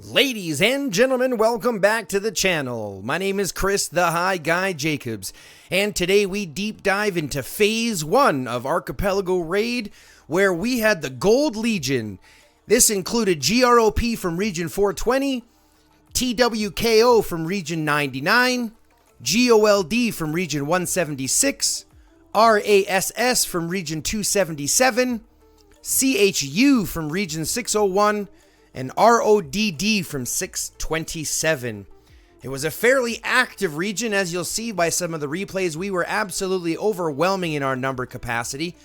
Ladies and gentlemen, welcome back to the channel. My name is Chris the High Guy Jacobs, and today we deep dive into Phase 1 of Archipelago Raid, where we had the Gold Legion. This included GROP from Region 420, TWKO from Region 99, GOLD from Region 176, RASS from Region 277, CHU from Region 601, and RODD from 627. It was a fairly active region, as you'll see by some of the replays. We were absolutely overwhelming in our number capacity.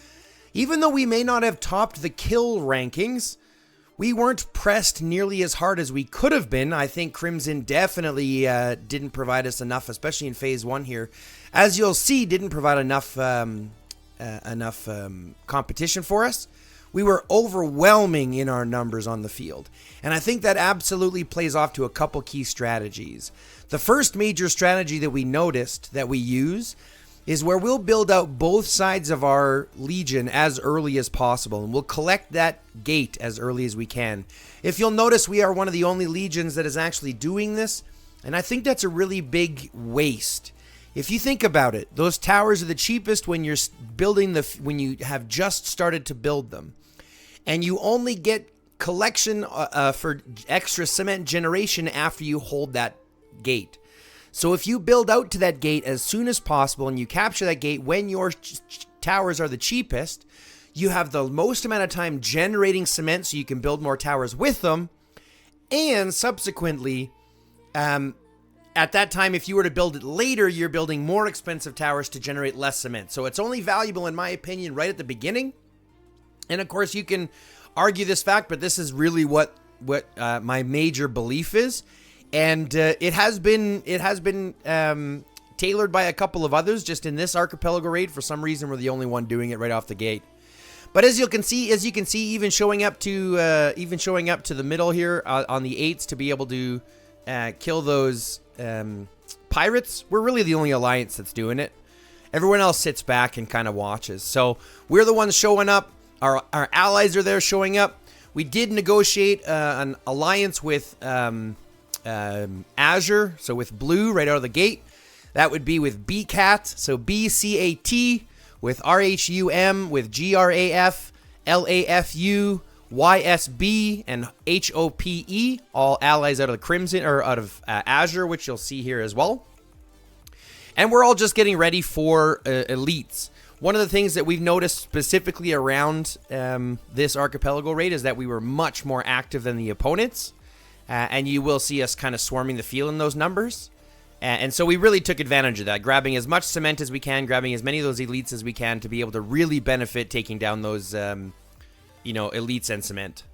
Even though we may not have topped the kill rankings, we weren't pressed nearly as hard as we could have been. I think Crimson definitely didn't provide us enough, especially in Phase 1 here. As you'll see, didn't provide enough competition for us. We were overwhelming in our numbers on the field. And I think that absolutely plays off to a couple key strategies. The first major strategy that we noticed that we use is where we'll build out both sides of our Legion as early as possible. And we'll collect that gate as early as we can. If you'll notice, we are one of the only Legions that is actually doing this. And I think that's a really big waste. If you think about it, those towers are the cheapest when you're building when you have just started to build them. And you only get collection for extra cement generation after you hold that gate. So if you build out to that gate as soon as possible and you capture that gate when your towers are the cheapest, you have the most amount of time generating cement so you can build more towers with them. And subsequently, at that time, if you were to build it later, you're building more expensive towers to generate less cement. So it's only valuable, in my opinion, right at the beginning. And of course, you can argue this fact, but this is really what my major belief is. And it has been tailored by a couple of others. Just in this Archipelago raid, for some reason, we're the only one doing it right off the gate. But as you can see, even showing up to the middle here on the 8s to be able to kill those pirates, we're really the only alliance that's doing it. Everyone else sits back and kind of watches. So we're the ones showing up. Our allies are there showing up. We did negotiate an alliance with Azure, so with Blue right out of the gate. That would be with BCAT, so BCAT, with RHUM, with GRAF, LAFU, YSB, and HOPE, all allies out of the Crimson, or out of Azure, which you'll see here as well. And we're all just getting ready for elites. One of the things that we've noticed specifically around this Archipelago raid is that we were much more active than the opponents. And you will see us kind of swarming the field in those numbers. And so we really took advantage of that, grabbing as much cement as we can, grabbing as many of those elites as we can to be able to really benefit taking down those, elites and cement.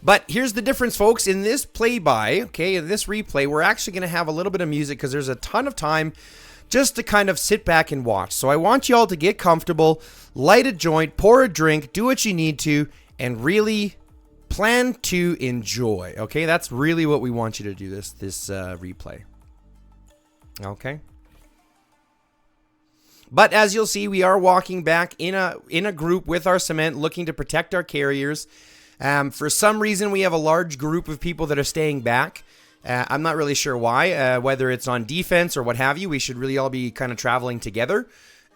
But here's the difference, folks. In this in this replay, we're actually going to have a little bit of music because there's a ton of time just to kind of sit back and watch. So I want you all to get comfortable, light a joint, pour a drink, do what you need to, and really plan to enjoy. Okay, that's really what we want you to do this replay. Okay. But as you'll see, we are walking back in a group with our cement, looking to protect our carriers. For some reason, we have a large group of people that are staying back. I'm not really sure why, whether it's on defense or what have you. We should really all be kind of traveling together.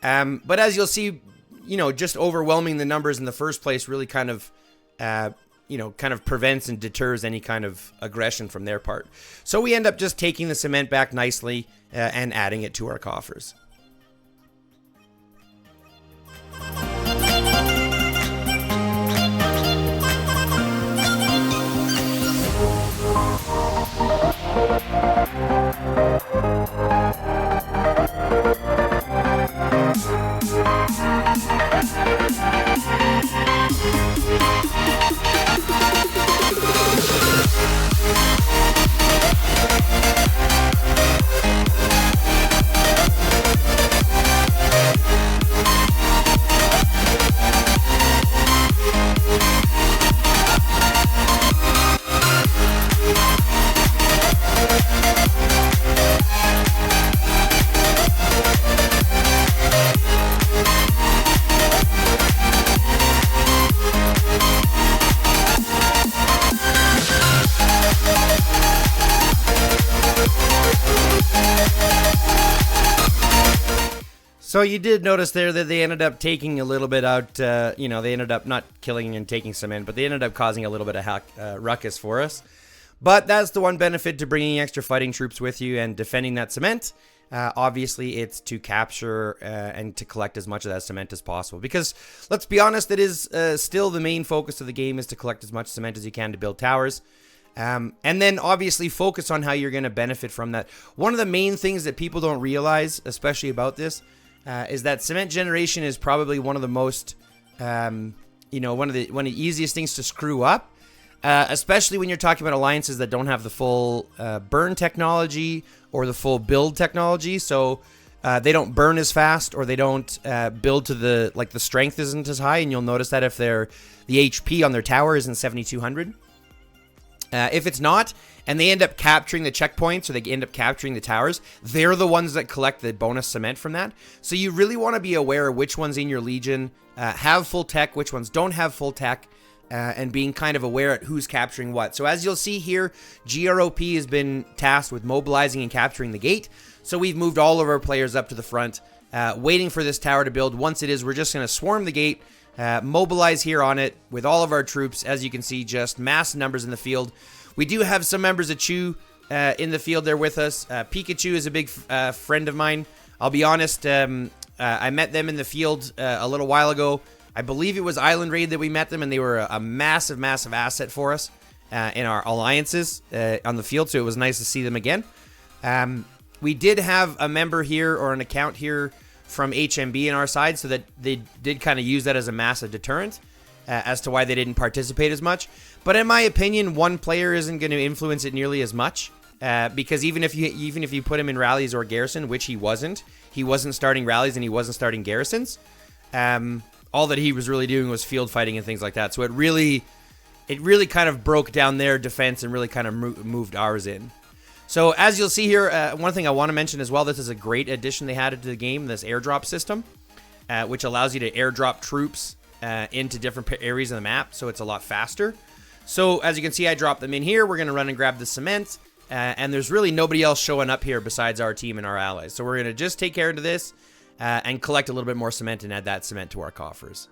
But as you'll see, just overwhelming the numbers in the first place really kind of prevents and deters any kind of aggression from their part. So we end up just taking the cement back nicely and adding it to our coffers. So you did notice there that they ended up taking a little bit out, they ended up not killing and taking cement, but they ended up causing a little bit of ruckus for us. But that's the one benefit to bringing extra fighting troops with you and defending that cement. Obviously, it's to capture and to collect as much of that cement as possible. Because, let's be honest, it is still the main focus of the game is to collect as much cement as you can to build towers. And then, obviously, focus on how you're going to benefit from that. One of the main things that people don't realize, especially about this, is that cement generation is probably one of the most, one of the easiest things to screw up. Especially when you're talking about alliances that don't have the full burn technology or the full build technology, so they don't burn as fast or they don't build to the strength isn't as high, and you'll notice that if the HP on their tower isn't 7,200. If it's not, and they end up capturing the checkpoints or they end up capturing the towers, they're the ones that collect the bonus cement from that. So you really want to be aware of which ones in your legion have full tech, which ones don't have full tech. And being kind of aware at who's capturing what. So as you'll see here, GROP has been tasked with mobilizing and capturing the gate. So we've moved all of our players up to the front, waiting for this tower to build. Once it is, we're just going to swarm the gate, mobilize here on it with all of our troops. As you can see, just mass numbers in the field. We do have some members of Chew in the field there with us. Pikachu is a big friend of mine. I'll be honest, I met them in the field a little while ago. I believe it was Island Raid that we met them, and they were a massive, massive asset for us in our alliances on the field, so it was nice to see them again. We did have a member here, or an account here, from HMB in our side, so that they did kind of use that as a massive deterrent as to why they didn't participate as much. But in my opinion, one player isn't going to influence it nearly as much, because even if you put him in rallies or garrison, which he wasn't starting rallies and he wasn't starting garrisons. All that he was really doing was field fighting and things like that. So it really kind of broke down their defense and really kind of moved ours in. So as you'll see here, one thing I want to mention as well, this is a great addition they had to the game, this airdrop system, which allows you to airdrop troops into different areas of the map, so it's a lot faster. So as you can see, I dropped them in here. We're going to run and grab the cement, and there's really nobody else showing up here besides our team and our allies. So we're going to just take care of this. And collect a little bit more cement and add that cement to our coffers.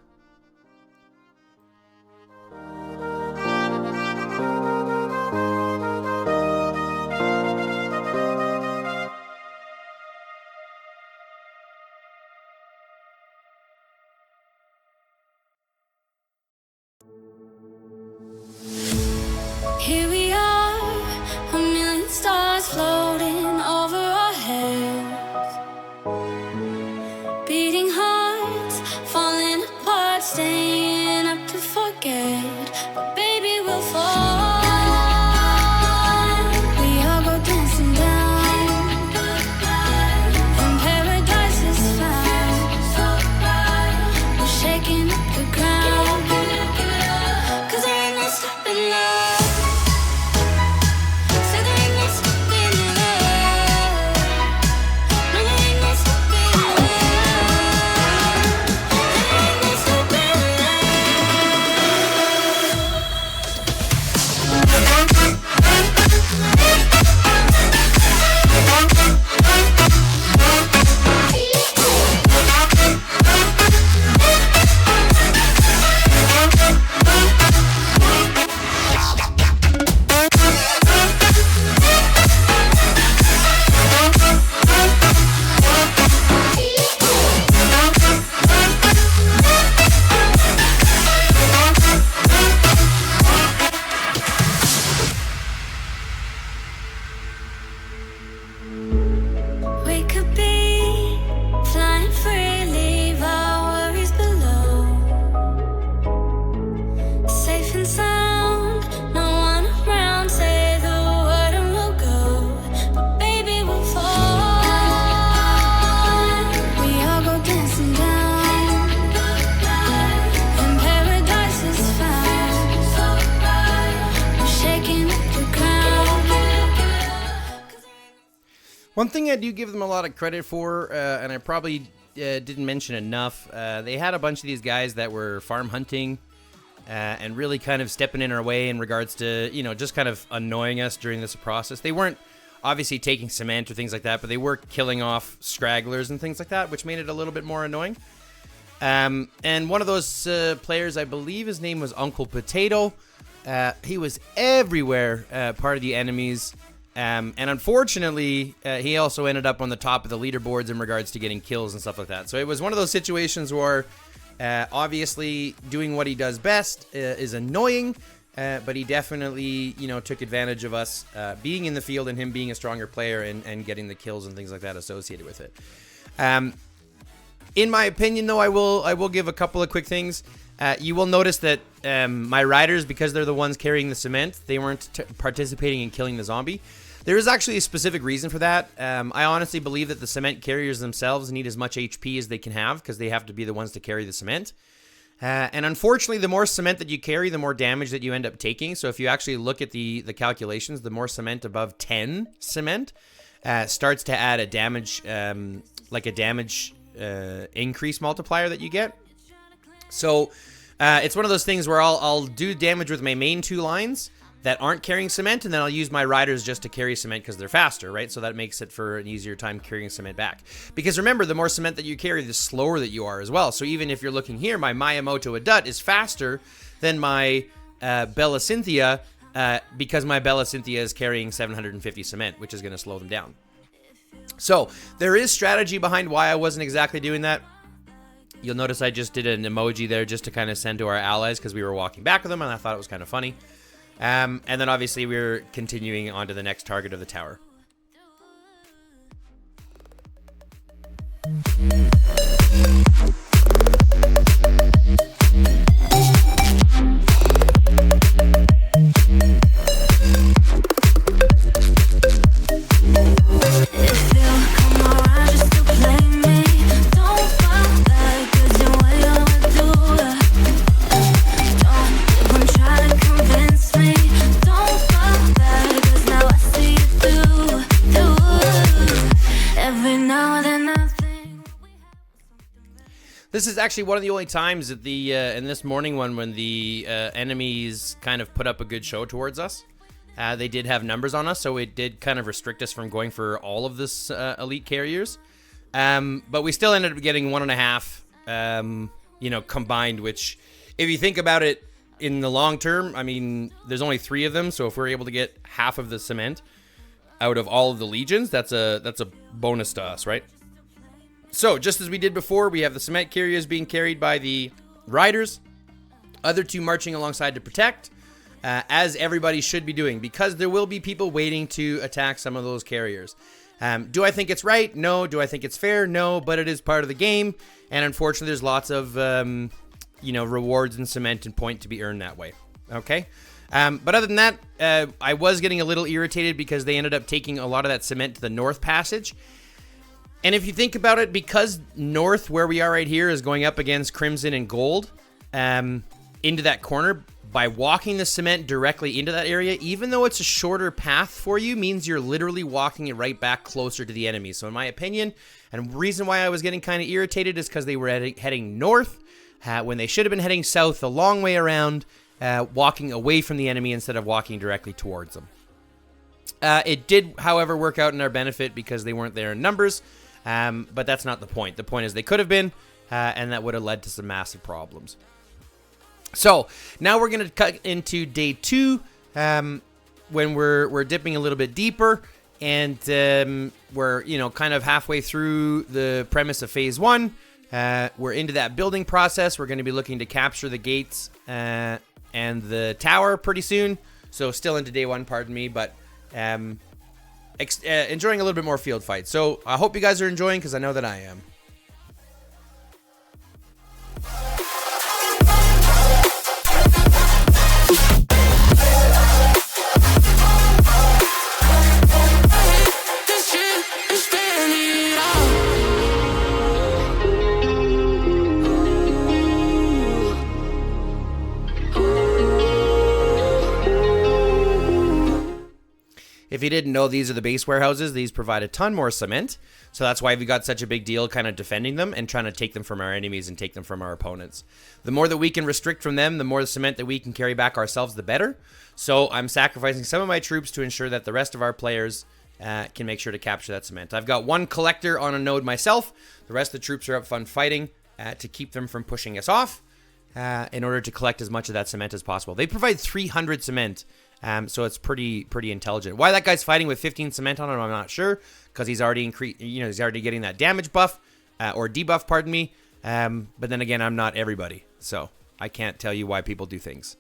Here we are, a million stars floating over our heads. Beating hearts, falling apart, staying up to forget. But baby, we'll fall. We all go dancing down, and paradise is found. We're shaking up the ground, 'cause there ain't no stopping love. So there ain't no stopping love. No, there ain't no stopping love. There ain't no stopping we could be flying free, leave our worries below. Safe and sound, no one around, say the word and we'll go. But baby, we'll fall. We all go dancing down, and paradise is found. We're shaking up the ground. One thing I do give them a lot of credit for, and I probably didn't mention enough, they had a bunch of these guys that were farm hunting and really kind of stepping in our way in regards to, just kind of annoying us during this process. They weren't obviously taking cement or things like that, but they were killing off stragglers and things like that, which made it a little bit more annoying. And one of those players, I believe his name was Uncle Potato. He was everywhere, part of the enemies. And unfortunately, he also ended up on the top of the leaderboards in regards to getting kills and stuff like that. So it was one of those situations where obviously doing what he does best is annoying, but he definitely, took advantage of us being in the field and him being a stronger player and getting the kills and things like that associated with it. In my opinion, though, I will give a couple of quick things. You will notice that my riders, because they're the ones carrying the cement, they weren't participating in killing the zombie. There is actually a specific reason for that. I honestly believe that the cement carriers themselves need as much HP as they can have because they have to be the ones to carry the cement. And unfortunately, the more cement that you carry, the more damage that you end up taking. So if you actually look at the calculations, the more cement above 10 cement starts to add a damage, increase multiplier that you get. So it's one of those things where I'll do damage with my main 2 lines that aren't carrying cement, and then I'll use my riders just to carry cement because they're faster, right? So that makes it for an easier time carrying cement back. Because remember, the more cement that you carry, the slower that you are as well. So even if you're looking here, my Miyamoto Adut is faster than my Bella Cynthia because my Bella Cynthia is carrying 750 cement, which is going to slow them down. So there is strategy behind why I wasn't exactly doing that. You'll notice I just did an emoji there just to kind of send to our allies because we were walking back with them and I thought it was kind of funny. And then obviously we're continuing on to the next target of the tower. This is actually one of the only times that in this morning one when the enemies kind of put up a good show towards us. They did have numbers on us, so it did kind of restrict us from going for all of this elite carriers. But we still ended up getting 1.5, combined, which if you think about it in the long term, I mean, there's only 3 of them. So if we're able to get half of the cement out of all of the legions, that's a bonus to us, right? So, just as we did before, we have the cement carriers being carried by the riders, other 2 marching alongside to protect, as everybody should be doing, because there will be people waiting to attack some of those carriers. Do I think it's right? No. Do I think it's fair? No, but it is part of the game, and unfortunately, there's lots of, rewards and cement and point to be earned that way, okay? But other than that, I was getting a little irritated because they ended up taking a lot of that cement to the North Passage. And if you think about it, because North, where we are right here, is going up against Crimson and Gold into that corner, by walking the cement directly into that area, even though it's a shorter path for you, means you're literally walking it right back closer to the enemy. So in my opinion, and the reason why I was getting kind of irritated is because they were heading north when they should have been heading south the long way around, walking away from the enemy instead of walking directly towards them. It did, however, work out in our benefit because they weren't there in numbers. But that's not the point. The point is they could have been, and that would have led to some massive problems. So now we're going to cut into day 2, when we're dipping a little bit deeper, and we're kind of halfway through the premise of phase 1. We're into that building process. We're going to be looking to capture the gates and the tower pretty soon. So still into day 1, pardon me, but enjoying a little bit more field fights. So I hope you guys are enjoying, because I know that I am. If you didn't know, these are the base warehouses. These provide a ton more cement. So that's why we got such a big deal kind of defending them and trying to take them from our enemies and take them from our opponents. The more that we can restrict from them, the more cement that we can carry back ourselves, the better. So I'm sacrificing some of my troops to ensure that the rest of our players can make sure to capture that cement. I've got one collector on a node myself. The rest of the troops are up front fighting to keep them from pushing us off in order to collect as much of that cement as possible. They provide 300 cement, so it's pretty intelligent. Why that guy's fighting with 15 cement on him, I'm not sure, because he's already he's already getting that damage buff or debuff, pardon me. But then again, I'm not everybody, so I can't tell you why people do things.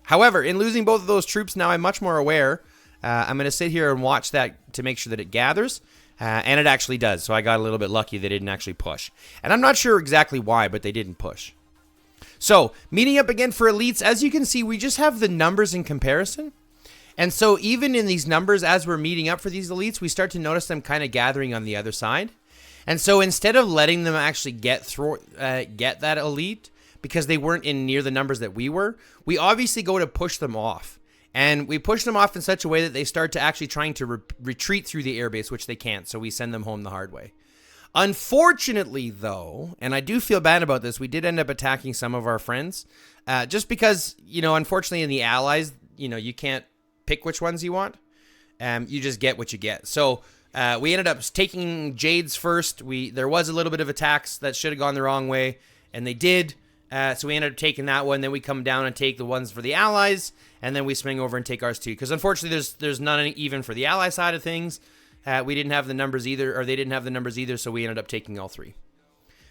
However, in losing both of those troops, now I'm much more aware. I'm going to sit here and watch that to make sure that it gathers, and it actually does. So I got a little bit lucky they didn't actually push. And I'm not sure exactly why, but they didn't push. So, meeting up again for elites, as you can see, we just have the numbers in comparison. And so even in these numbers, as we're meeting up for these elites, we start to notice them kind of gathering on the other side. And so instead of letting them actually get that elite, because they weren't in near the numbers that we were, we obviously go to push them off. And we push them off in such a way that they start to actually trying to retreat through the airbase, which they can't, so we send them home the hard way. Unfortunately, though, and I do feel bad about this, we did end up attacking some of our friends, just because, unfortunately in the allies, you can't pick which ones you want. You just get what you get. So we ended up taking Jades first. There was a little bit of attacks that should have gone the wrong way, and they did. So we ended up taking that one. Then we come down and take the ones for the allies, and then we swing over and take ours too. Because unfortunately, there's none even for the ally side of things. We didn't have the numbers either, or they didn't have the numbers either. So we ended up taking all three.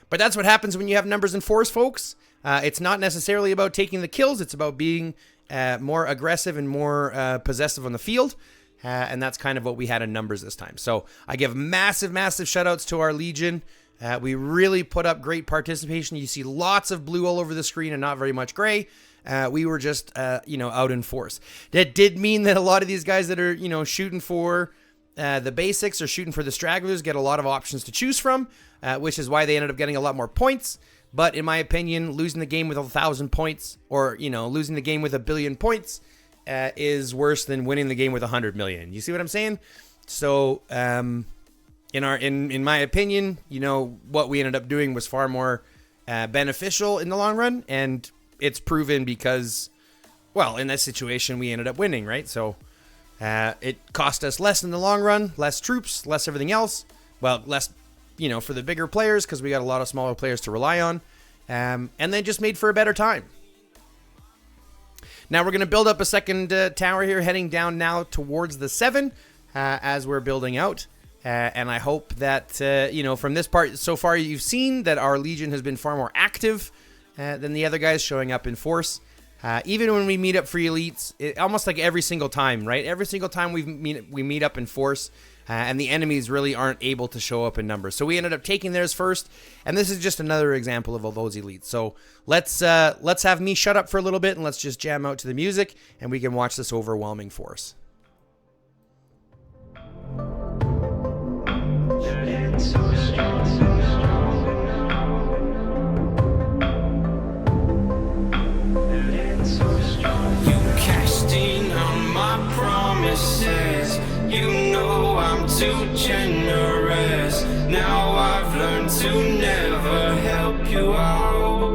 But that's what happens when you have numbers in force, folks. It's not necessarily about taking the kills. It's about being more aggressive and more possessive on the field. And that's kind of what we had in numbers this time. So I give massive shout outs to our Legion. We really put up great participation. You see lots of blue all over the screen and not very much gray. We were just, out in force. That did mean that a lot of these guys that are, shooting for the basics or shooting for the stragglers get a lot of options to choose from, which is why they ended up getting a lot more points. But in my opinion, losing the game with 1,000 points or, losing the game with 1 billion points is worse than winning the game with 100 million. You see what I'm saying? So, in my opinion, what we ended up doing was far more beneficial in the long run, and it's proven because, well, in that situation, we ended up winning, right? So it cost us less in the long run, less troops, less everything else. Well, less, for the bigger players because we got a lot of smaller players to rely on, and then just made for a better time. Now we're going to build up a second tower here, heading down now towards the 7 as we're building out. And I hope that, from this part so far, you've seen that our Legion has been far more active than the other guys, showing up in force. Even when we meet up for elites, almost like every single time, right? Every single time we meet up in force, and the enemies really aren't able to show up in numbers. So we ended up taking theirs first, and this is just another example of all those elites. So let's have me shut up for a little bit, and let's just jam out to the music, and we can watch this overwhelming force. Too generous. Now I've learned to never help you out,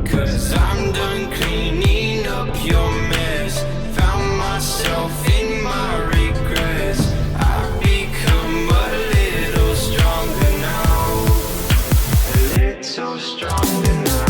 'cause I'm done cleaning up your mess. Found myself in my regrets. I've become a little stronger now, a little stronger now.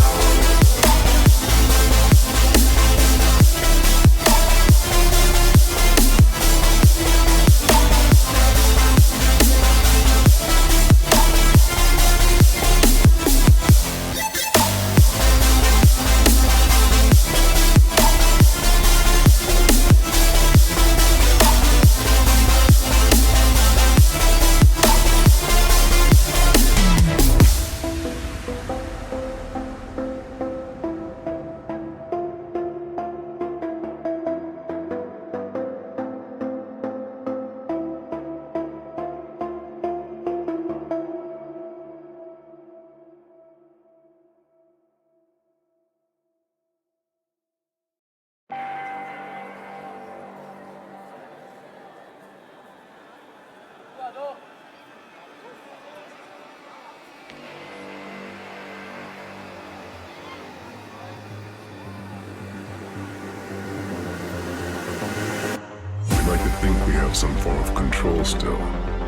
think we have some form of control still,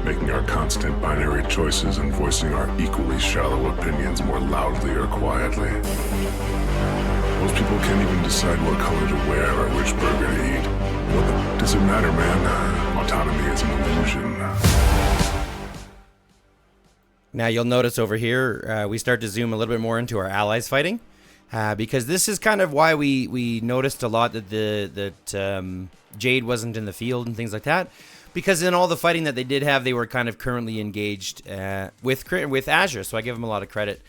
making our constant binary choices and voicing our equally shallow opinions more loudly or quietly. Most people can't even decide what color to wear or which burger to eat. What does it matter, man? Autonomy is an illusion. Now you'll notice over here, we start to zoom a little bit more into our allies fighting, because this is kind of why we noticed a lot that Jade wasn't in the field and things like that, because in all the fighting that they did have, they were kind of currently engaged with Azure, so I give them a lot of credit.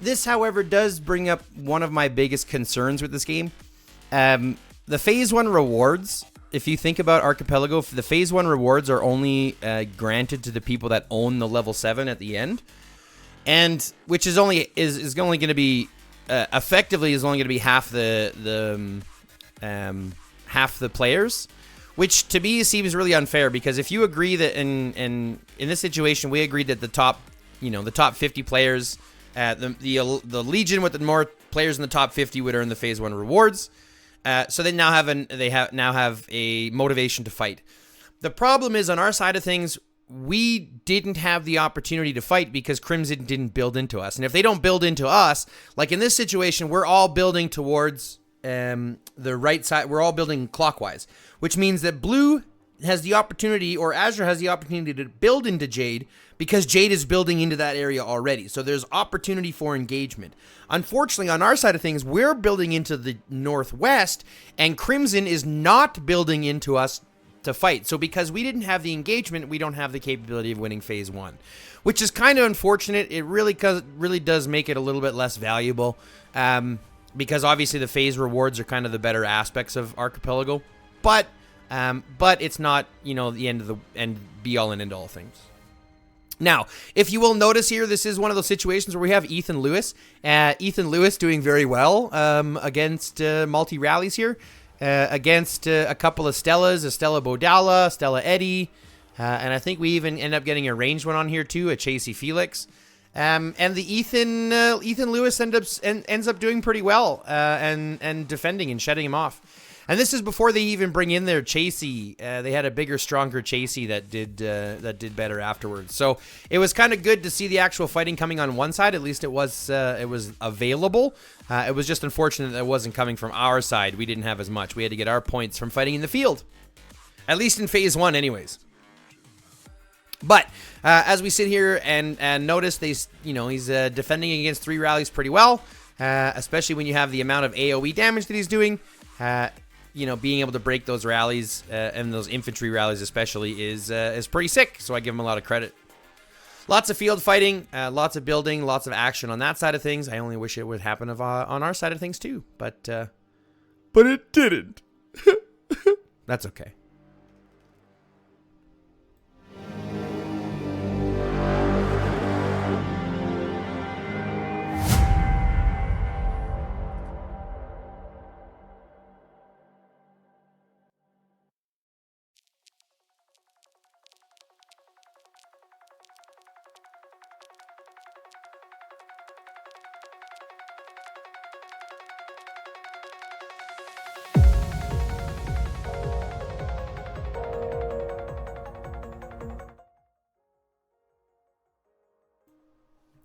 This, however, does bring up one of my biggest concerns with this game. The Phase 1 rewards, if you think about Archipelago, the Phase 1 rewards are only granted to the people that own the level 7 at the end, and which is only going to be effectively is only going to be half the players, which to me seems really unfair, because if you agree that in this situation we agreed that the top 50 players, the Legion with the more players in the top 50 would earn the Phase 1 rewards. So they now have a motivation to fight. The problem is, on our side of things, we didn't have the opportunity to fight because Crimson didn't build into us. And if they don't build into us, like in this situation, we're all building towards the right side. We're all building clockwise, which means that Blue has the opportunity, or Azure has the opportunity, to build into Jade, because Jade is building into that area already. So there's opportunity for engagement. Unfortunately, on our side of things, we're building into the northwest, and Crimson is not building into us to fight. So because we didn't have the engagement, we don't have the capability of winning Phase 1, which is kind of unfortunate. It really does make it a little bit less valuable, because obviously the phase rewards are kind of the better aspects of Archipelago, but it's not, the end of the be all and end all things. Now, if you will notice here, this is one of those situations where we have Ethan Lewis. Ethan Lewis doing very well against multi-rallies here, against a couple of Stellas, a Stella Bodala, Stella Eddie, and I think we even end up getting a ranged one on here too, a Chasey Felix. And the Ethan Lewis ends up doing pretty well and defending and shedding him off. And this is before they even bring in their Chasey. They had a bigger, stronger Chasey that did better afterwards. So it was kind of good to see the actual fighting coming on one side. At least it was available. It was just unfortunate that it wasn't coming from our side. We didn't have as much. We had to get our points from fighting in the field, at least in Phase 1, anyways. But as we sit here and notice, he's defending against 3 rallies pretty well, especially when you have the amount of AoE damage that he's doing. Being able to break those rallies and those infantry rallies especially is pretty sick. So I give him a lot of credit. Lots of field fighting, lots of building, lots of action on that side of things. I only wish it would happen on our side of things too, but it didn't. That's okay.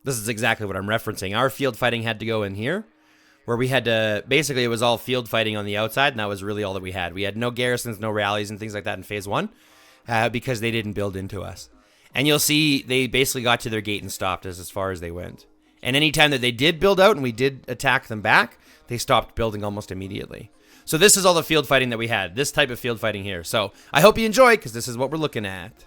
This is exactly what I'm referencing. Our field fighting had to go in here, where we had to, basically it was all field fighting on the outside, and that was really all that we had. We had no garrisons, no rallies, and things like that in Phase 1, because they didn't build into us. And you'll see they basically got to their gate and stopped as far as they went. And anytime that they did build out and we did attack them back, they stopped building almost immediately. So this is all the field fighting that we had, this type of field fighting here. So I hope you enjoy, because this is what we're looking at.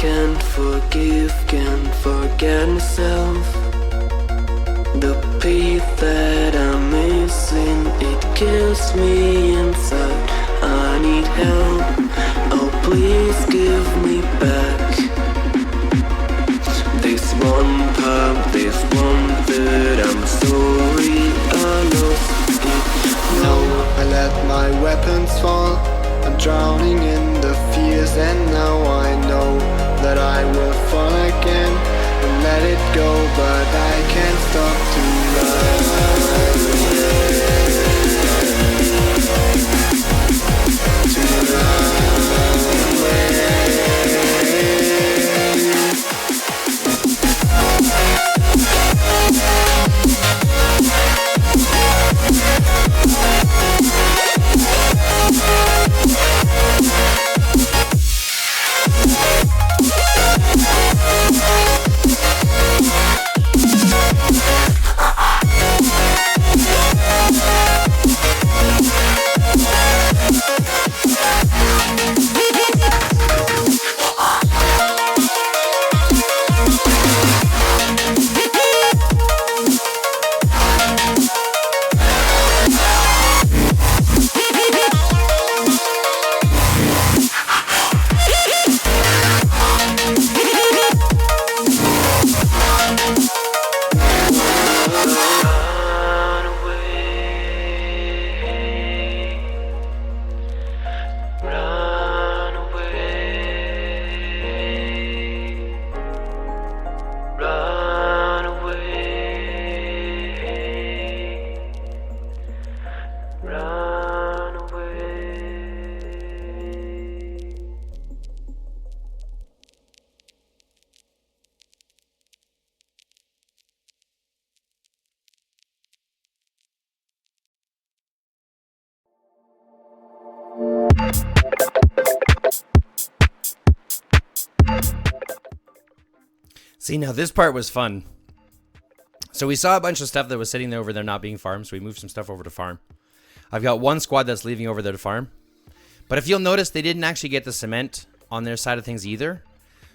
can't forgive, can't forget myself. The peace that I'm missing, it kills me inside. I need help, oh please give me back this one part, this one that I'm sorry I lost it. No, I let my weapons fall. I'm drowning in the fears, and now I know that I will fall again and let it go, but I can't stop to See, now this part was fun. So we saw a bunch of stuff that was sitting there over there not being farmed, so we moved some stuff over to farm. I've got one squad that's leaving over there to farm. But if you'll notice, they didn't actually get the cement on their side of things either.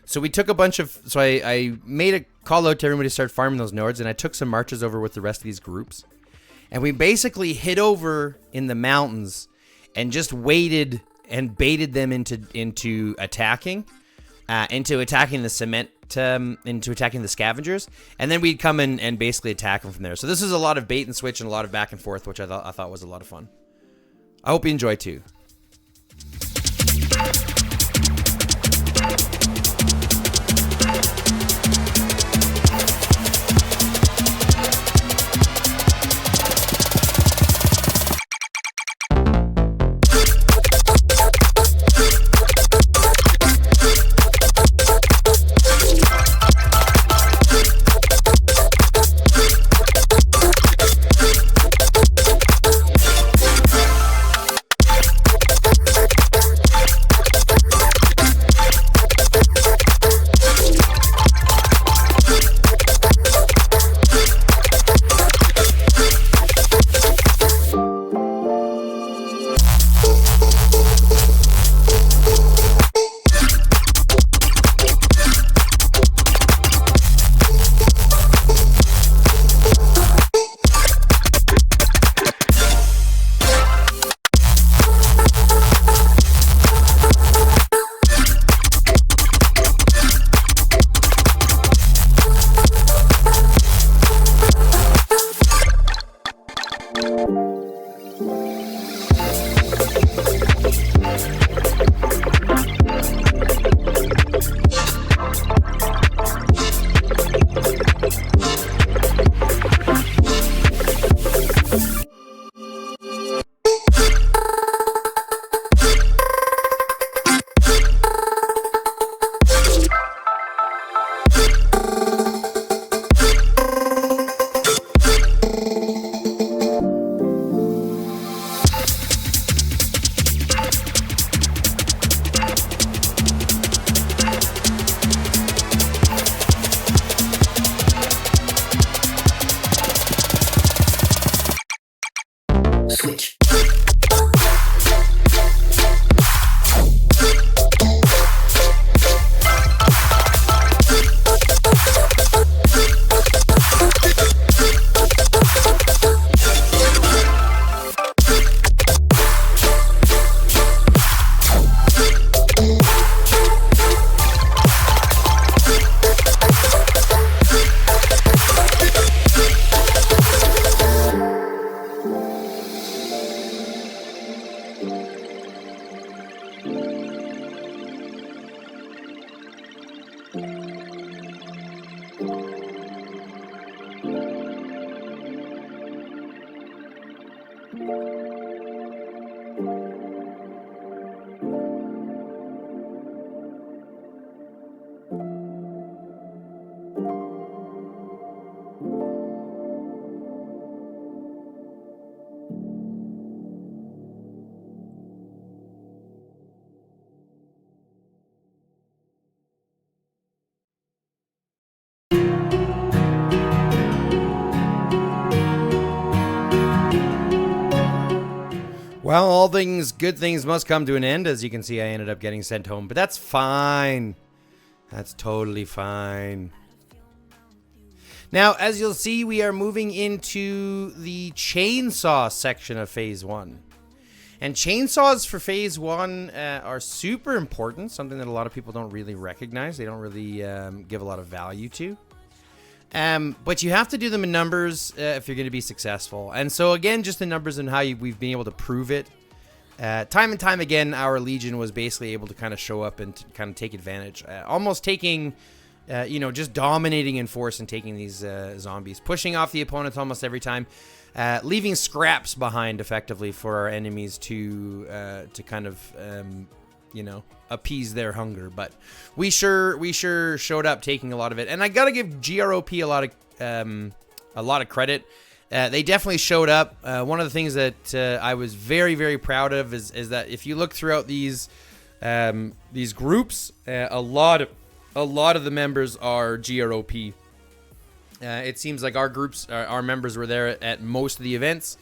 So we took a bunch of... So I made a call out to everybody to start farming those nodes, and I took some marches over with the rest of these groups. And we basically hid over in the mountains and just waited and baited them into attacking the cement, into attacking the scavengers, and then we'd come in and basically attack them from there. So this is a lot of bait and switch and a lot of back and forth, which I thought was a lot of fun. I hope you enjoy too. Well, all good things must come to an end. As you can see, I ended up getting sent home, but that's fine. That's totally fine. Now, as you'll see, we are moving into the chainsaw section of Phase 1. And chainsaws for Phase 1 are super important, something that a lot of people don't really recognize. They don't really give a lot of value to. But you have to do them in numbers if you're going to be successful. And so, again, just the numbers and how we've been able to prove it. Time and time again, our Legion was basically able to kind of show up and to kind of take advantage. Almost taking... just dominating in force and taking these zombies, pushing off the opponents almost every time, leaving scraps behind effectively for our enemies to kind of appease their hunger. But we sure showed up taking a lot of it, and I gotta give GROP a lot of credit. They definitely showed up. One of the things that I was very, very proud of is that if you look throughout these groups, a lot of the members are GROP. It seems like our members were there at most of the events,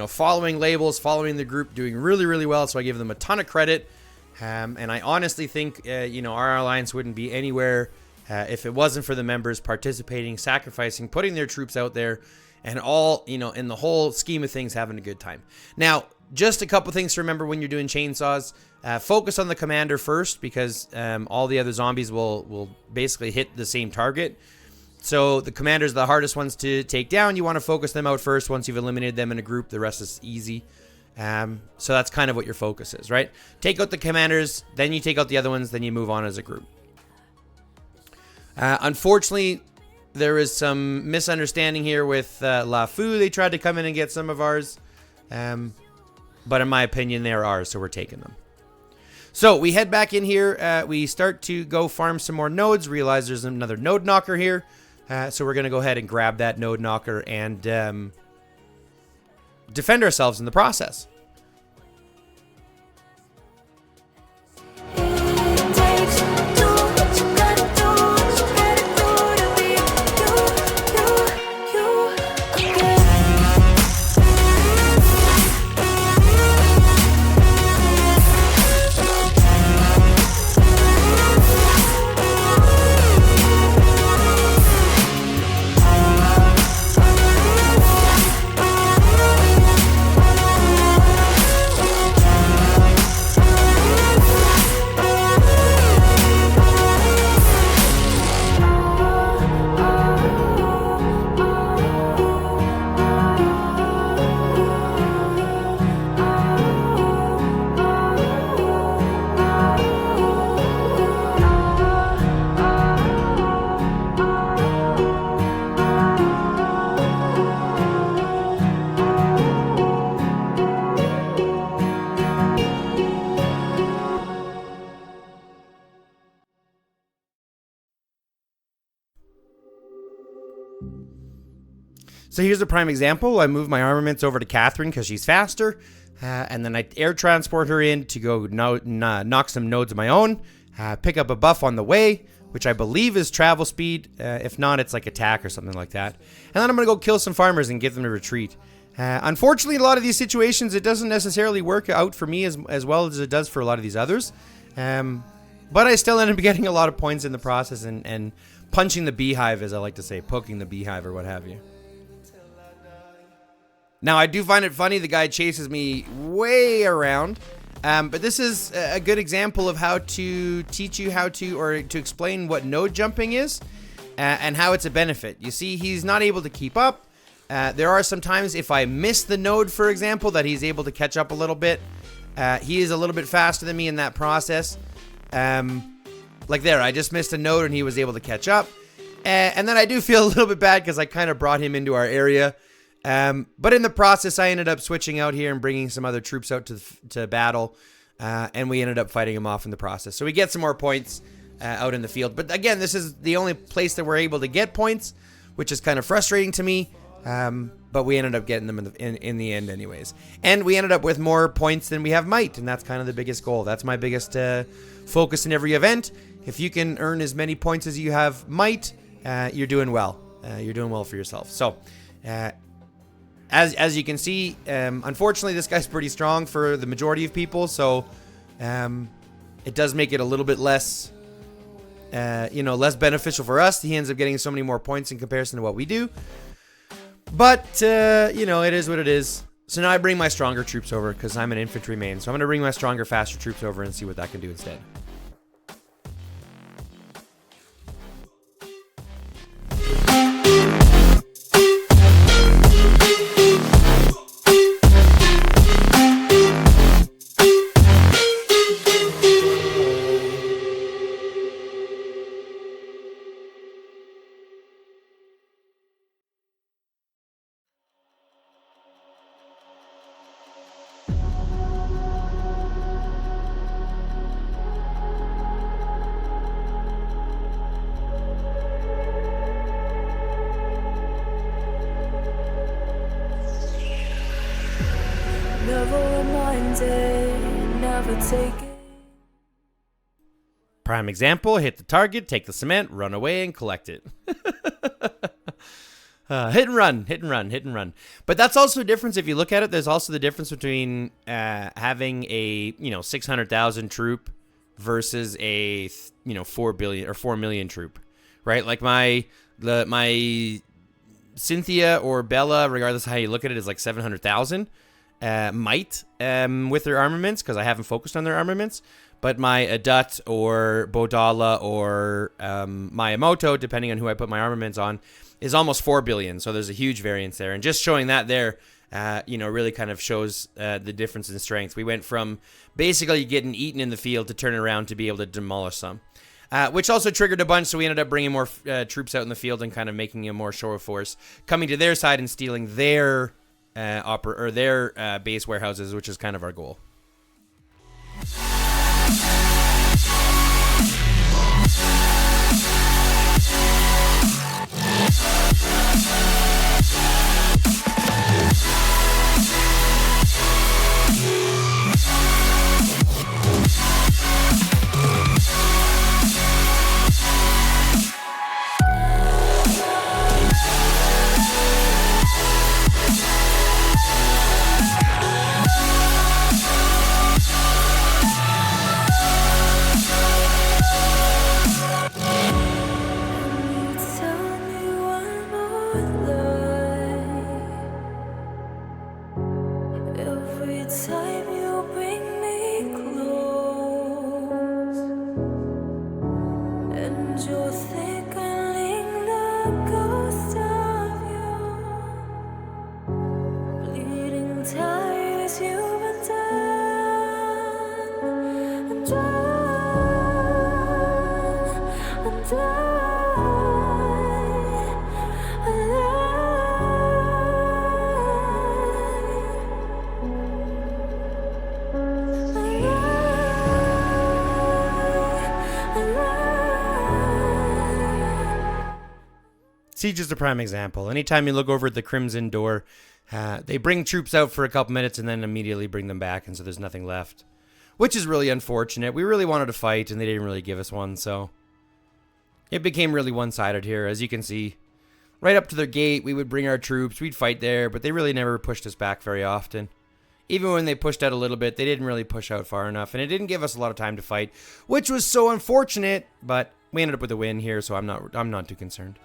following labels, following the group, doing really, really well. So I give them a ton of credit. And I honestly think, our alliance wouldn't be anywhere if it wasn't for the members participating, sacrificing, putting their troops out there, and all, in the whole scheme of things, having a good time. Now, just a couple things to remember when you're doing chainsaws. Focus on the commander first, because all the other zombies will basically hit the same target. So the commanders are the hardest ones to take down. You want to focus them out first. Once you've eliminated them in a group, the rest is easy. So that's kind of what your focus is, right? Take out the commanders, then you take out the other ones, then you move on as a group. Unfortunately, there is some misunderstanding here with LaFu. They tried to come in and get some of ours. But in my opinion, they're ours, so we're taking them. So we head back in here. We start to go farm some more nodes. Realize there's another node knocker here. So we're going to go ahead and grab that node knocker and defend ourselves in the process. So here's a prime example. I move my armaments over to Catherine because she's faster, and then I air transport her in to go knock some nodes of my own, pick up a buff on the way, which I believe is travel speed. If not, it's like attack or something like that. And then I'm going to go kill some farmers and get them to retreat. Unfortunately, a lot of these situations, it doesn't necessarily work out for me as well as it does for a lot of these others. But I still end up getting a lot of points in the process and punching the beehive, as I like to say, poking the beehive or what have you. Now, I do find it funny the guy chases me way around, but this is a good example of how to teach you or to explain what node jumping is and how it's a benefit. You see, he's not able to keep up. There are some times if I miss the node, for example, that he's able to catch up a little bit. He is a little bit faster than me in that process. Like there, I just missed a node and he was able to catch up. And then I do feel a little bit bad because I kind of brought him into our area. But in the process, I ended up switching out here and bringing some other troops out to battle, and we ended up fighting them off in the process. So we get some more points out in the field. But again, this is the only place that we're able to get points, which is kind of frustrating to me. But we ended up getting them in the end anyways. And we ended up with more points than we have might, and that's kind of the biggest goal. That's my biggest focus in every event. If you can earn as many points as you have might, you're doing well. You're doing well for yourself. So, as you can see, unfortunately, this guy's pretty strong for the majority of people, so it does make it a little bit less, less beneficial for us. He ends up getting so many more points in comparison to what we do. But, it is what it is. So now I bring my stronger troops over because I'm an infantry main. So I'm going to bring my stronger, faster troops over and see what that can do instead. Never reminded, never taken. Prime example, hit the target, take the cement, run away, and collect it. Hit and run. But that's also a difference. If you look at it, there's also the difference between having a 600,000 troop versus a 4 billion or 4 million troop, right? Like my Cynthia or Bella, regardless of how you look at it, is like 700,000 might with their armaments, because I haven't focused on their armaments. But my Adut or Bodala or Miyamoto, depending on who I put my armaments on, is almost 4 billion. So there's a huge variance there. And just showing that there, really kind of shows the difference in strength. We went from basically getting eaten in the field to turning around to be able to demolish some. Which also triggered a bunch, so we ended up bringing more troops out in the field and kind of making a more show of force, coming to their side and stealing their base warehouses, which is kind of our goal. Tell me one more lie. Every time you bring me close, and you're thickening the ghost of you, bleeding ties you've undone. Siege is a prime example. Anytime you look over at the Crimson Door, they bring troops out for a couple minutes and then immediately bring them back, and so there's nothing left. Which is really unfortunate. We really wanted to fight, and they didn't really give us one, so it became really one-sided here. As you can see, right up to their gate, we would bring our troops, we'd fight there, but they really never pushed us back very often. Even when they pushed out a little bit, they didn't really push out far enough, and it didn't give us a lot of time to fight, which was so unfortunate, but we ended up with a win here, so I'm not too concerned.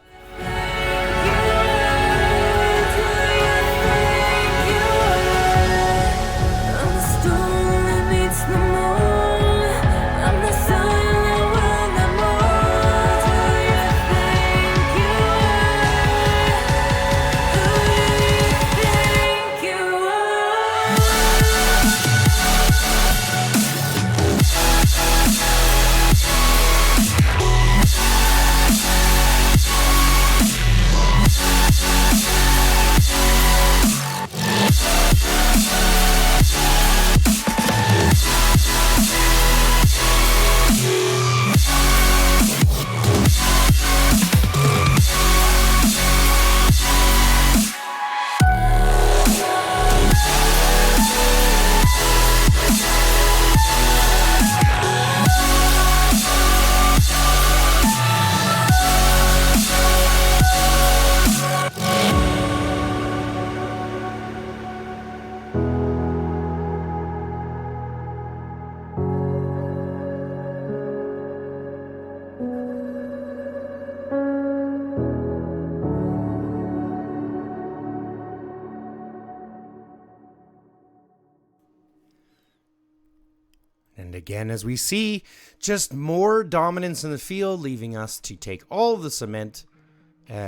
And again, as we see, just more dominance in the field, leaving us to take all of the cement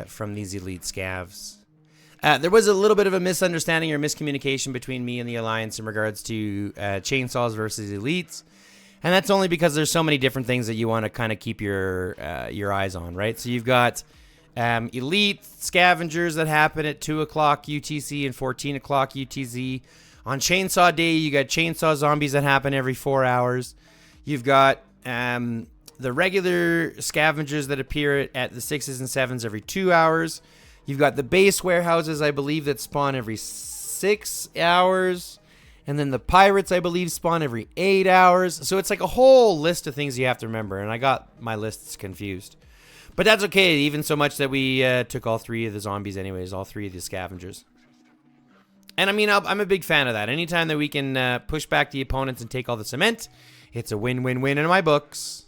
from these elite scavs. There was a little bit of a misunderstanding or miscommunication between me and the Alliance in regards to chainsaws versus elites. And that's only because there's so many different things that you want to kind of keep your eyes on, right? So you've got elite scavengers that happen at 2 o'clock UTC and 14 o'clock UTC. On Chainsaw Day, you got chainsaw zombies that happen every 4 hours. You've got the regular scavengers that appear at the 6s and 7s every 2 hours. You've got the base warehouses, I believe, that spawn every 6 hours. And then the pirates, I believe, spawn every 8 hours. So it's like a whole list of things you have to remember. And I got my lists confused. But that's okay, even so much that we took all 3 of the zombies anyways, all 3 of the scavengers. And I mean, I'm a big fan of that. Anytime that we can push back the opponents and take all the cement, it's a win-win-win in my books.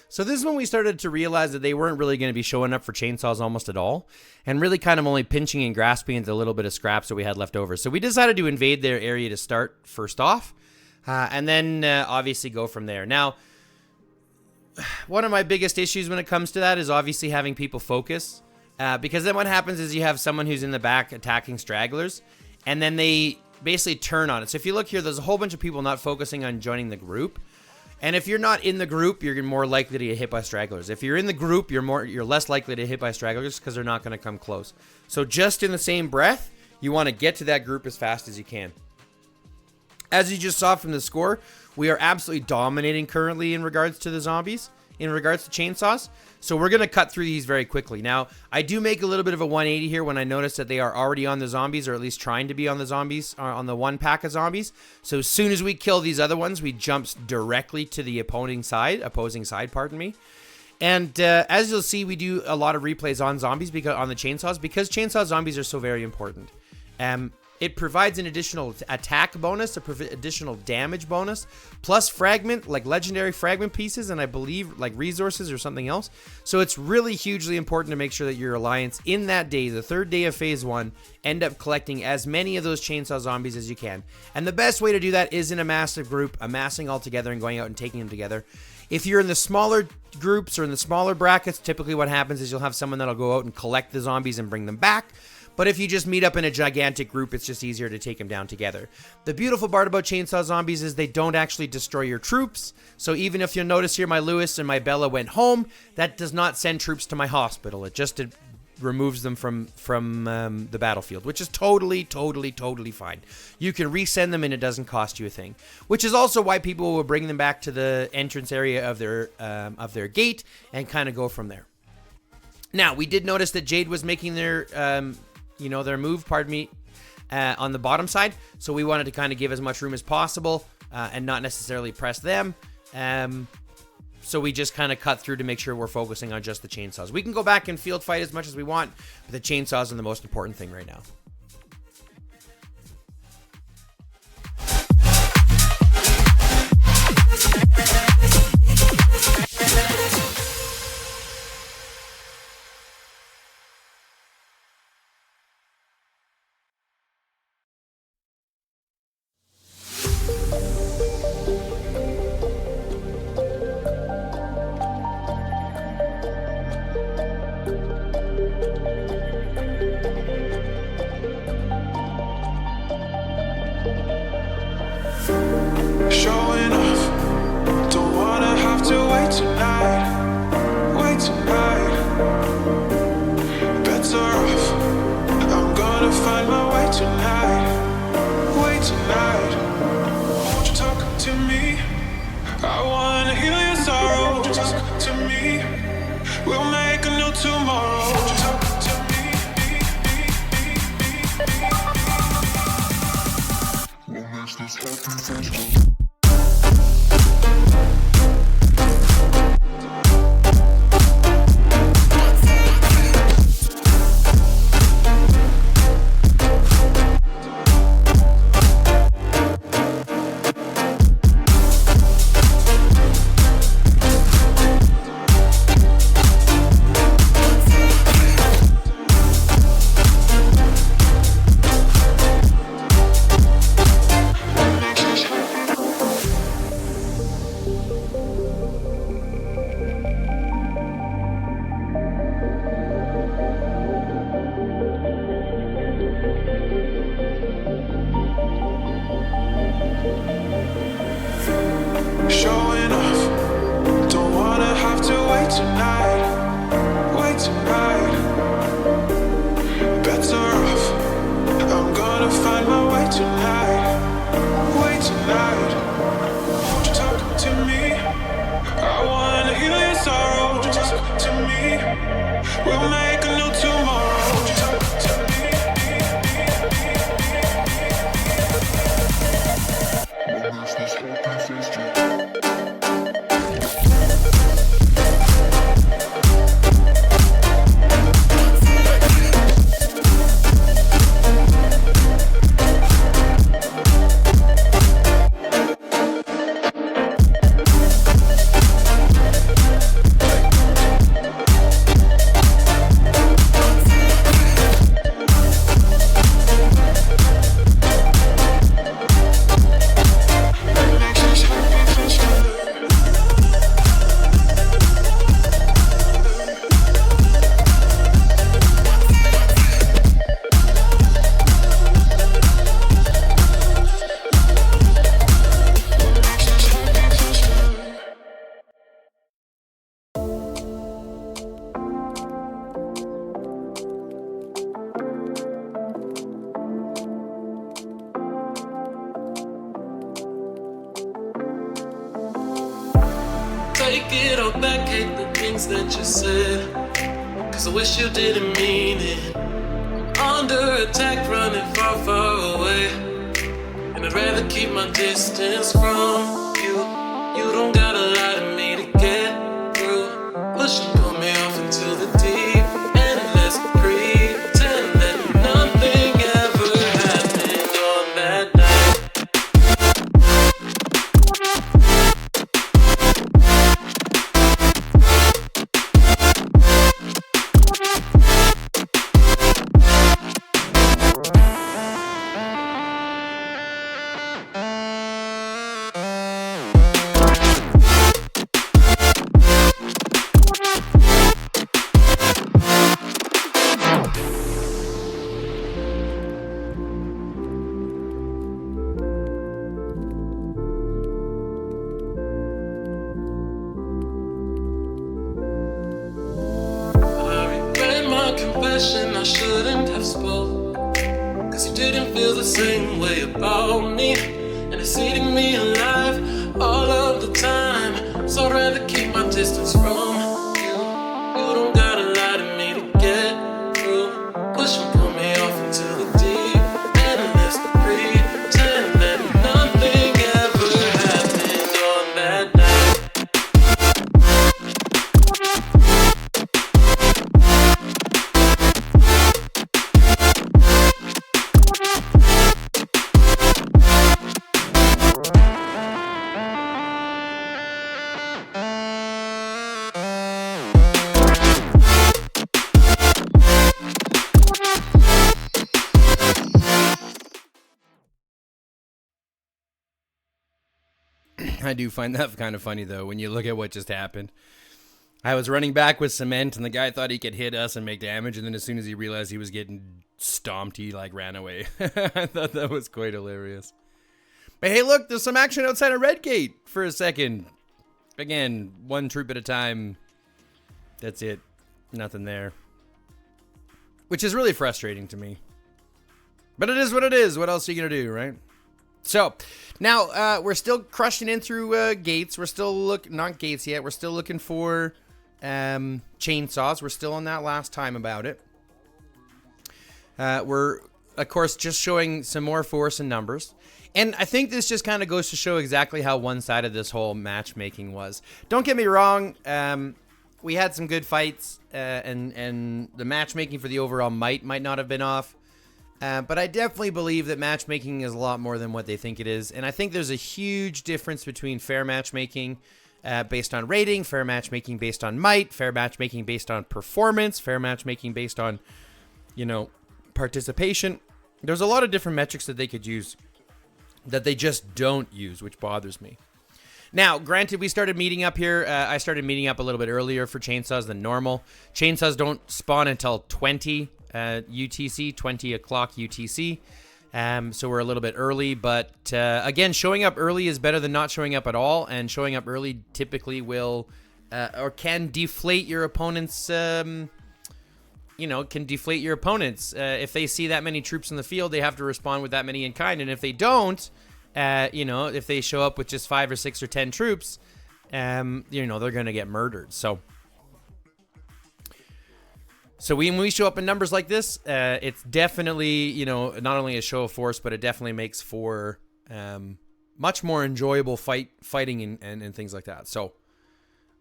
So this is when we started to realize that they weren't really going to be showing up for chainsaws almost at all, and really kind of only pinching and grasping into the little bit of scraps that we had left over. So we decided to invade their area to start first off, and then obviously go from there. Now, one of my biggest issues when it comes to that is obviously having people focus, because then what happens is you have someone who's in the back attacking stragglers, and then they basically turn on it. So if you look here, there's a whole bunch of people not focusing on joining the group. And if you're not in the group, you're more likely to get hit by stragglers. If you're in the group, you're less likely to get hit by stragglers because they're not going to come close. So just in the same breath, you want to get to that group as fast as you can. As you just saw from the score, we are absolutely dominating currently in regards to the zombies, in regards to chainsaws. So we're going to cut through these very quickly. Now, I do make a little bit of a 180 here when I notice that they are already on the zombies, or at least trying to be on the zombies, on the one pack of zombies. So as soon as we kill these other ones, we jump directly to the opposing side, pardon me. And as you'll see, we do a lot of replays on zombies, because on the chainsaws, because chainsaw zombies are so very important. It provides an additional attack bonus, additional damage bonus, plus fragment, like legendary fragment pieces, and I believe like resources or something else. So it's really hugely important to make sure that your alliance in that day, the third day of phase 1, end up collecting as many of those chainsaw zombies as you can. And the best way to do that is in a massive group, amassing all together and going out and taking them together. If you're in the smaller groups or in the smaller brackets, typically what happens is you'll have someone that'll go out and collect the zombies and bring them back. But if you just meet up in a gigantic group, it's just easier to take them down together. The beautiful part about chainsaw zombies is they don't actually destroy your troops. So even if you'll notice here, my Lewis and my Bella went home, that does not send troops to my hospital. It just removes them from the battlefield, which is totally fine. You can resend them and it doesn't cost you a thing. Which is also why people will bring them back to the entrance area of their gate and kind of go from there. Now, we did notice that Jade was making their move, on the bottom side. So we wanted to kind of give as much room as possible and not necessarily press them. So we just kind of cut through to make sure we're focusing on just the chainsaws. We can go back and field fight as much as we want, but the chainsaws are the most important thing right now. Showing off, don't wanna have to wait tonight. Wait tonight. Better off, I'm gonna find my way tonight. Wait tonight. Won't you talk to me? I wanna heal your sorrow. Won't you talk to me? We'll make a new tomorrow. Won't you talk to me? Take it all back, hate the things that you said, 'cause I wish you didn't mean it. I'm under attack, running far, far away, and I'd rather keep my distance from you. You don't gotta lie to me to get through. Push and pull me off into the deep, and let's pretend that nothing ever happened on that night. Confession I shouldn't have spoke, 'cause you didn't feel the same way about me, and it's eating me alive all of the time. So I'd rather keep my distance from you. You don't gotta lie to me to get through. Push and pull me off into the deep, and let's pretend that nothing ever happened on that night. I do find that kind of funny, though, when you look at what just happened. I was running back with cement, and the guy thought he could hit us and make damage, and then as soon as he realized he was getting stomped, he, ran away. I thought that was quite hilarious. But hey, look, there's some action outside of Redgate for a second. Again, one troop at a time. That's it. Nothing there. Which is really frustrating to me. But it is what it is. What else are you going to do, right? So, now, we're still crushing in through gates. We're still not gates yet. We're still looking for chainsaws. We're still on that last time about it. We're of course, just showing some more force in numbers. And I think this just kind of goes to show exactly how one-sided this whole matchmaking was. Don't get me wrong. We had some good fights, and the matchmaking for the overall might not have been off. But I definitely believe that matchmaking is a lot more than what they think it is. And I think there's a huge difference between fair matchmaking based on rating, fair matchmaking based on might, fair matchmaking based on performance, fair matchmaking based on, participation. There's a lot of different metrics that they could use that they just don't use, which bothers me. Now, granted, we started meeting up here. I started meeting up a little bit earlier for chainsaws than normal. Chainsaws don't spawn until 20 UTC, 20 o'clock UTC. So we're a little bit early. But again, showing up early is better than not showing up at all. And showing up early typically will or can deflate your opponent's... can deflate your opponents. If they see that many troops in the field, they have to respond with that many in kind. And if they don't, if they show up with just 5 or 6 or 10 troops, they're going to get murdered. So when we show up in numbers like this, it's definitely, not only a show of force, but it definitely makes for much more enjoyable fighting and things like that. So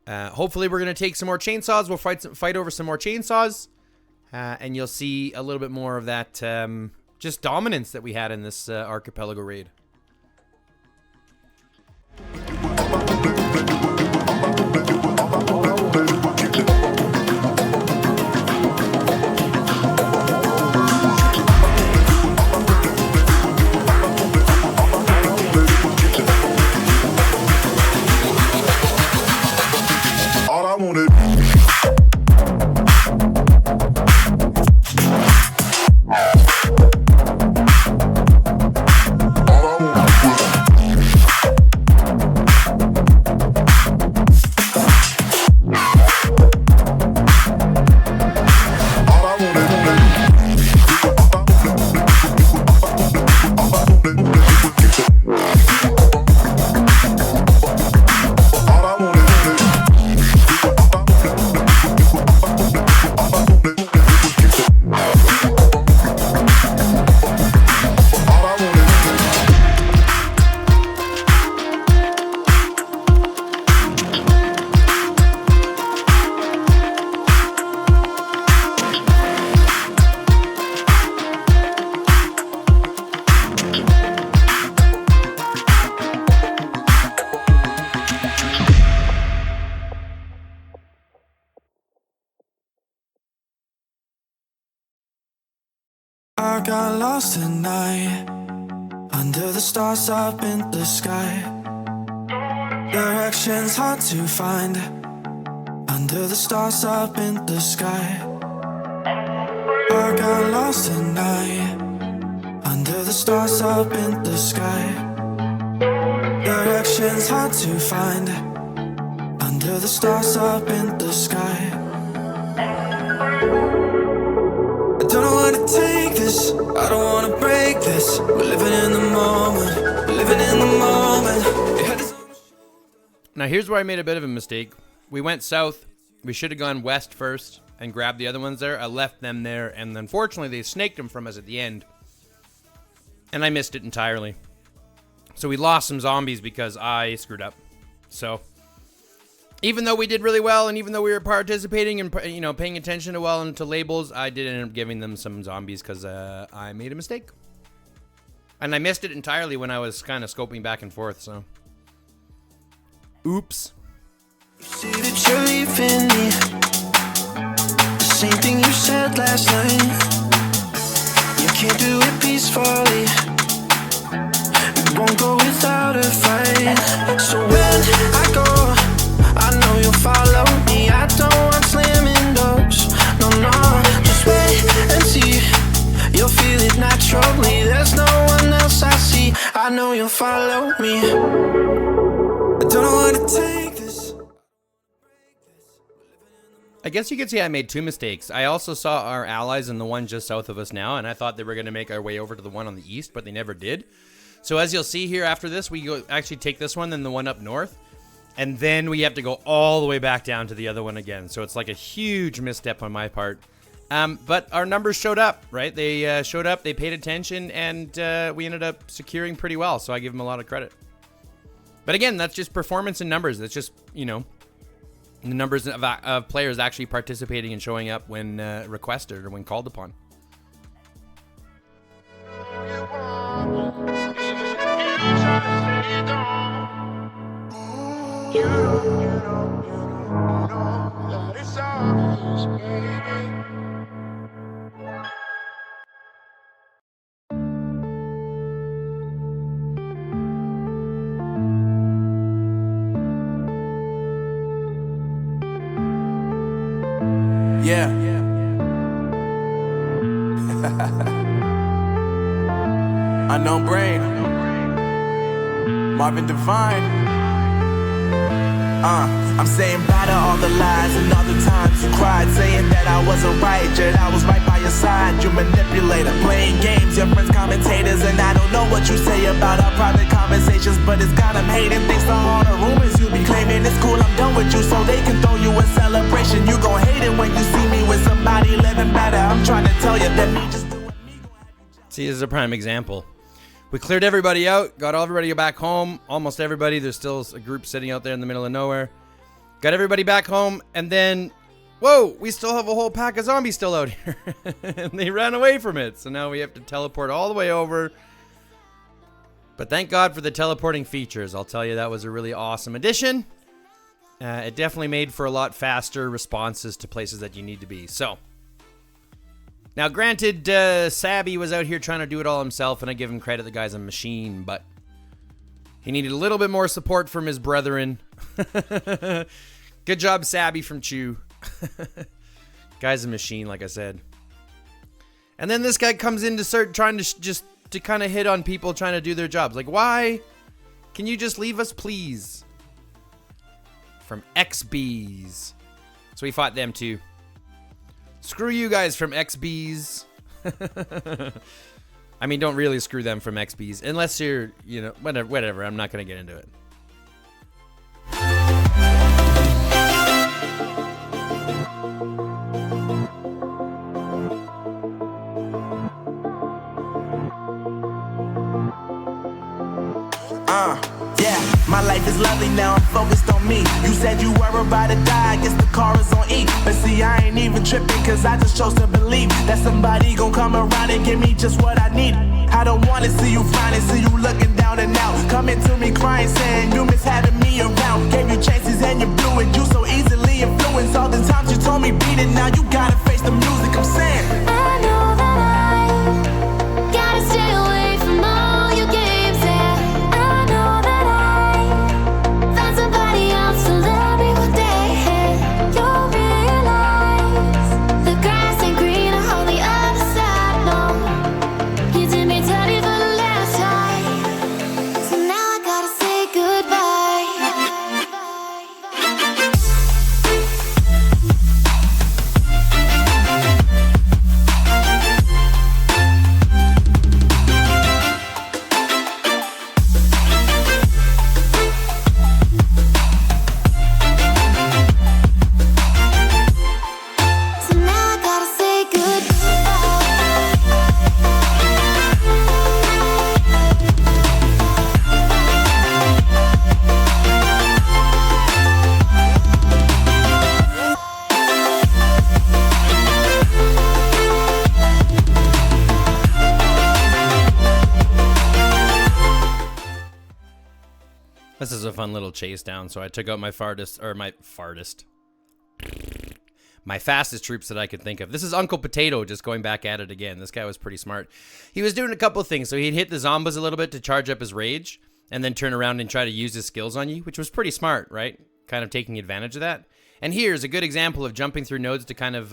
hopefully we're going to take some more chainsaws. We'll fight over some more chainsaws. And you'll see a little bit more of that just dominance that we had in this Archipelago raid. All I wanted. I got lost at night under the stars up in the sky. Directions hard to find under the stars up in the sky. I got lost at night under the stars up in the sky. Directions hard to find under the stars up in the sky. I don't know where to take this, I don't wanna break this. We're living in the moment, we're living in the moment. Now here's where I made a bit of a mistake. We went south, we should have gone west first and grabbed the other ones there. I left them there, and unfortunately they snaked them from us at the end. And I missed it entirely. So we lost some zombies because I screwed up. So even though we did really well, and even though we were participating and paying attention to labels, I did end up giving them some zombies because I made a mistake, and I missed it entirely when I was kind of scoping back and forth. So, oops. You say that you're leaving me, the same thing you said last night. You can't do it peacefully, it won't go without a fight. So when I go, I know you'll follow me. I don't want slamming doors. No, just wait and see. You'll feel it naturally. There's no one else I see. I know you'll follow me. I don't know where to take this. I guess you could say I made two mistakes. I also saw our allies in the one just south of us now, and I thought they were going to make our way over to the one on the east, but they never did. So as you'll see here after this, we go actually take this one, then the one up north. And then we have to go all the way back down to the other one again. So it's like a huge misstep on my part. But our numbers showed up, right? They showed up, they paid attention, and we ended up securing pretty well. So I give them a lot of credit. But again, that's just performance and numbers. That's just, the numbers of players actually participating and showing up when requested or when called upon. Yeah. Unknown Brain. Marvin Devine. I'm saying bye to all the lies and all the times you cried, saying that I wasn't right, yet I was right by your side. You manipulator, playing games, your friends commentators, and I don't know what you say about our private conversations, but it's got them hating. Thanks to all the rumors you be claiming. It's cool, I'm done with you, so they can throw you a celebration. You gon' hate it when you see me with somebody living better. I'm trying to tell you that me just doing me gon' have you jealous. See, this is a prime example. We cleared everybody out, got everybody back home, almost everybody. There's still a group sitting out there in the middle of nowhere. Got everybody back home, and then, whoa, we still have a whole pack of zombies still out here. And they ran away from it, so now we have to teleport all the way over. But thank God for the teleporting features. I'll tell you, that was a really awesome addition. It definitely made for a lot faster responses to places that you need to be. So, now granted, Sabby was out here trying to do it all himself, and I give him credit, the guy's a machine, but he needed a little bit more support from his brethren. Good job, Sabby from Chew. Guy's a machine, like I said. And then this guy comes in to start trying to just to kind of hit on people trying to do their jobs. Like, why? Can you just leave us, please? From XBs. So we fought them too. Screw you guys from XBs. I mean, don't really screw them from XBs. Unless you're, whatever. I'm not going to get into it. Yeah, my life is lovely now, I'm focused on me. You said you were about to die, I guess the car is on E. But see, I ain't even tripping, cause I just chose to believe that somebody gon' come around and give me just what I need. I don't wanna see you flying, see you looking down and out. Coming to me crying, saying you miss having me around. Gave you chances and you blew it, you so easily influenced. All the times you told me beat it, now you gotta face the music, I'm saying I know that I gotta stay away from all your games, yeah. I know that I found somebody else to love me one day, yeah. You'll realize the grass ain't greener on the other side, no. You did me dirty for the last time, so now I gotta say goodbye. So now I gotta say This is a fun little chase down. So I took out my fastest troops that I could think of. This is Uncle Potato just going back at it again. This guy was pretty smart. He was doing a couple of things. So he'd hit the zombies a little bit to charge up his rage and then turn around and try to use his skills on you, which was pretty smart, right? Kind of taking advantage of that. And here's a good example of jumping through nodes to kind of,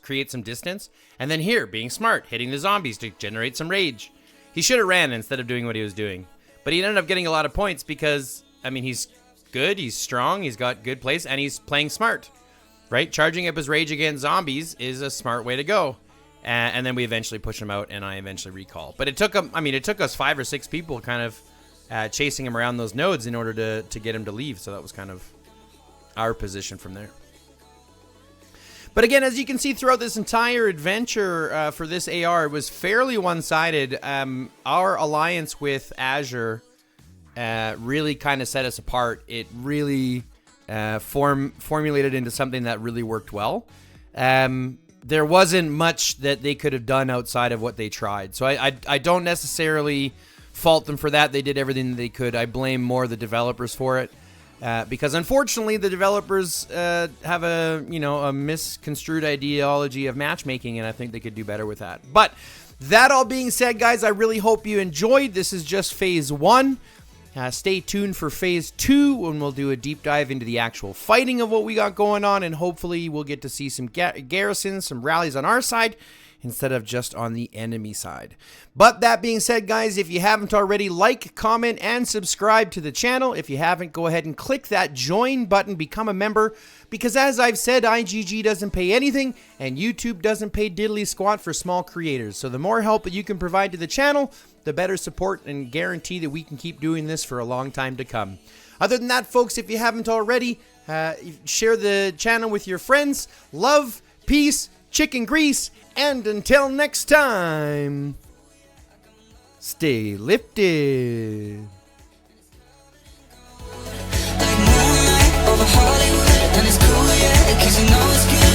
create some distance. And then here, being smart, hitting the zombies to generate some rage. He should have ran instead of doing what he was doing. But he ended up getting a lot of points because, he's good, he's strong, he's got good plays, and he's playing smart, right? Charging up his rage against zombies is a smart way to go. And then we eventually push him out, and I eventually recall. But it took us 5 or 6 people kind of chasing him around those nodes in order to get him to leave. So that was kind of our position from there. But again, as you can see throughout this entire adventure for this AR, it was fairly one-sided. Our alliance with Azure really kind of set us apart. It really formulated into something that really worked well. There wasn't much that they could have done outside of what they tried. So I don't necessarily fault them for that. They did everything they could. I blame more the developers for it. Because unfortunately, the developers have a misconstrued ideology of matchmaking, and I think they could do better with that. But that all being said, guys, I really hope you enjoyed. This is just phase 1. Stay tuned for phase 2 when we'll do a deep dive into the actual fighting of what we got going on, and hopefully we'll get to see some garrisons, some rallies on our side instead of just on the enemy side. But that being said, guys, if you haven't already, like, comment, and subscribe to the channel. If you haven't, go ahead and click that join button, become a member, because as I've said, IGG doesn't pay anything, and YouTube doesn't pay diddly squat for small creators. So the more help that you can provide to the channel, the better support and guarantee that we can keep doing this for a long time to come. Other than that, folks, if you haven't already, share the channel with your friends. Love, peace, chicken grease, and until next time, stay lifted. Like moonlight over Hollywood, and it's cool, yeah, 'cause you know it's good.